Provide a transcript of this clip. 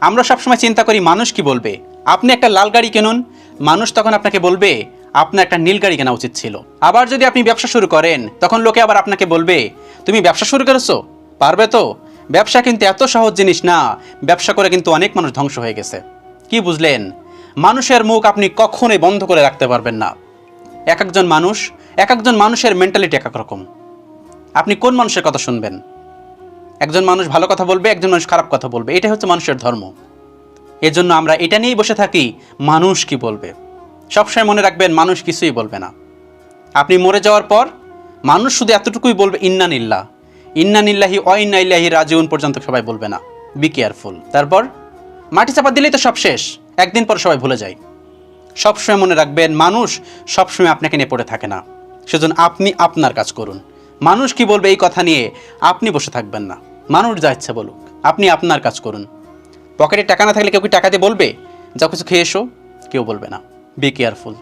আমরা সবসময় চিন্তা করি মানুষ কি বলবে। আপনি একটা লাল গাড়ি কিনুন, মানুষ তখন আপনাকে বলবে আপনার একটা নীল গাড়ি কেনা উচিত ছিল। আবার যদি আপনি ব্যবসা শুরু করেন, তখন লোকে আবার আপনাকে বলবে তুমি ব্যবসা শুরু করেছো, পারবে তো। ব্যবসা কিন্তু এত সহজ জিনিস না, ব্যবসা করে কিন্তু অনেক মানুষ ধ্বংস হয়ে গেছে। কি বুঝলেন? মানুষের মুখ আপনি কখনোই বন্ধ করে রাখতে পারবেন না। এক একজন মানুষের মেন্টালিটি এক এক রকম। আপনি কোন মানুষের কথা শুনবেন? একজন মানুষ ভালো কথা বলবে, একজন মানুষ খারাপ কথা বলবে, এটাই হচ্ছে মানুষের ধর্ম। এজন্য আমরা এটা নিয়েই বসে থাকি, মানুষ কি বলবে। সবসময় মনে রাখবেন, মানুষ কিছুই বলবে না। আপনি মরে যাওয়ার পর মানুষ শুধু এতটুকুই বলবে, ইন্না নিল্লাহি ওয়া ইন্না ইলাইহি রাজিউন পর্যন্ত সবাই বলবে না। Be careful. তারপর মাটি চাপা দিলেই তো সব শেষ, একদিন পর সবাই ভুলে যায়। সবসময় মনে রাখবেন, মানুষ সবসময় আপনাকে নিয়ে পড়ে থাকে না। সেজন্য আপনি আপনার কাজ করুন। মানুষ কি বলবে এই কথা নিয়ে আপনি বসে থাকবেন না। মানুষ যা ইচ্ছে বলুক, আপনি আপনার কাজ করুন। পকেটে টাকা না থাকলে কেউ কি টাকা দিয়ে বলবে যাও কিছু খেয়ে এসো? কেউ বলবে না। Be careful.